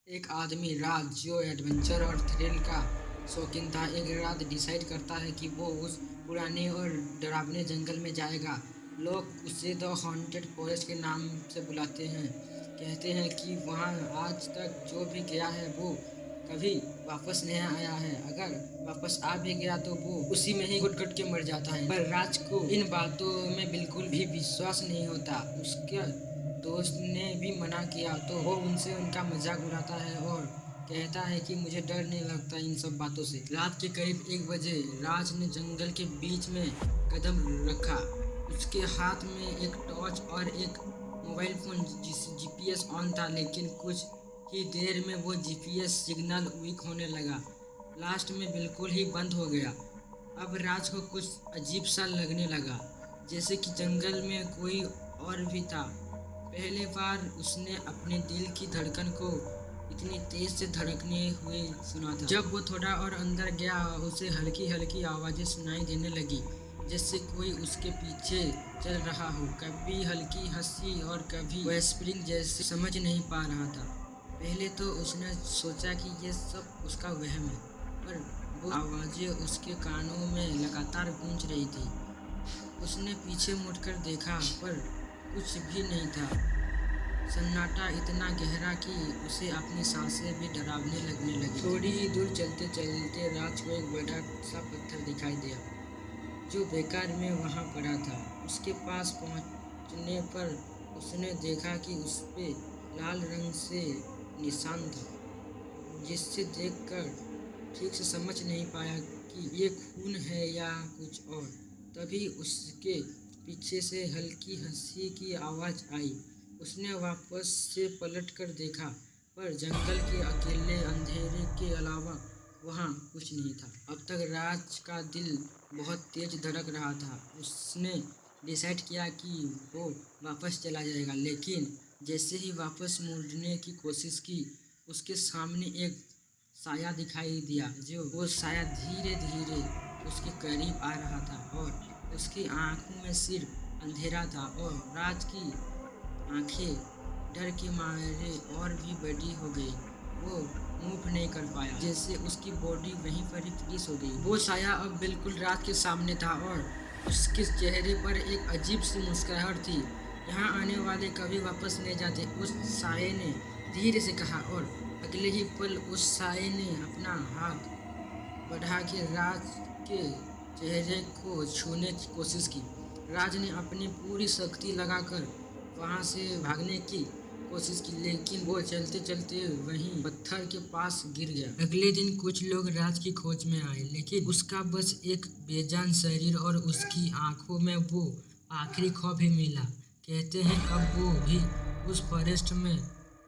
एक आदमी राज जो एडवेंचर और थ्रिल का शौकीन था, एक रात डिसाइड करता है कि वो उस पुराने और डरावने जंगल में जाएगा। लोग उसे द हॉन्टेड फॉरेस्ट के नाम से बुलाते हैं। कहते हैं कि वहाँ आज तक जो भी गया है वो कभी वापस नहीं आया है। अगर वापस आ भी गया तो वो उसी में ही घुट-घुट के मर जाता है। पर राज को इन बातों में बिल्कुल भी विश्वास नहीं होता। उसके दोस्त ने भी मना किया तो वो उनसे उनका मजाक उड़ाता है और कहता है कि मुझे डर नहीं लगता इन सब बातों से। रात के करीब 1 बजे राज ने जंगल के बीच में कदम रखा। उसके हाथ में एक टॉर्च और एक मोबाइल फोन जीपीएस ऑन था, लेकिन कुछ ही देर में वो जीपीएस सिग्नल वीक होने लगा। लास्ट में बिल्कुल ही बंद हो गया। अब राज को कुछ अजीब सा लगने लगा, जैसे कि जंगल में कोई और भी था। पहली बार उसने अपने दिल की धड़कन को इतनी तेज से धड़कने हुए सुना था। जब वो थोड़ा और अंदर गया, उसे हल्की हल्की आवाजें सुनाई देने लगी, जैसे कोई उसके पीछे चल रहा हो। कभी हल्की हंसी और कभी व्हिस्परिंग जैसे, समझ नहीं पा रहा था। पहले तो उसने सोचा कि ये सब उसका वहम है, पर वो आवाजें उसके कानों में लगातार गूंज रही थी। उसने पीछे मुड़कर देखा, पर कुछ भी नहीं था। सन्नाटा इतना गहरा कि उसे अपनी सांसें भी डरावने लगने लगी। थोड़ी ही दूर चलते चलते राज को एक बड़ा सा पत्थर दिखाई दिया, जो बेकार में वहां पड़ा था। उसके पास पहुंचने पर उसने देखा कि उस पे लाल रंग से निशान था, जिससे देखकर ठीक से समझ नहीं पाया कि ये खून है या कुछ और। तभी उसके पीछे से हल्की हंसी की आवाज आई। उसने वापस से पलट कर देखा, पर जंगल के अकेले अंधेरे के अलावा वहाँ कुछ नहीं था। अब तक राज का दिल बहुत तेज धड़क रहा था। उसने डिसाइड किया कि वो वापस चला जाएगा, लेकिन जैसे ही वापस मुड़ने की कोशिश की, उसके सामने एक साया दिखाई दिया। वो साया धीरे धीरे उसके करीब आ रहा था और उसकी आंखों में सिर्फ अंधेरा था, और राज की आंखें डर के मारे और भी बड़ी हो गई। वो मूव नहीं कर पाया, जैसे उसकी बॉडी वहीं पर ही फ्रीज हो गई। वो साया अब बिल्कुल राज के सामने था और उसके चेहरे पर एक अजीब सी मुस्कुराहट थी। यहाँ आने वाले कभी वापस नहीं जाते, उस साये ने धीरे से कहा, और अगले ही पल उस साये ने अपना हाथ बढ़ा के राज के चेहरे को छूने की कोशिश की। राज ने अपनी पूरी शक्ति लगाकर वहां से भागने की कोशिश की, लेकिन वो चलते चलते वहीं पत्थर के पास गिर गया। अगले दिन कुछ लोग राज की खोज में आए, लेकिन उसका बस एक बेजान शरीर और उसकी आंखों में वो आखिरी खौफ ही मिला। कहते हैं अब वो भी उस फॉरेस्ट में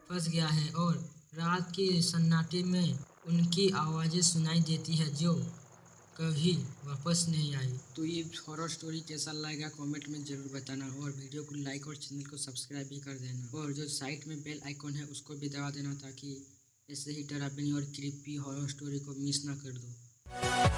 फंस गया है और रात के सन्नाटे में उनकी आवाजें सुनाई देती है, जो कभी वापस नहीं आई। तो ये हॉरर स्टोरी कैसा लगा कमेंट में ज़रूर बताना, और वीडियो को लाइक और चैनल को सब्सक्राइब भी कर देना, और जो साइड में बेल आइकॉन है उसको भी दबा देना, ताकि ऐसे ही डरावनी और क्रीपी हॉरर स्टोरी को मिस ना कर दो।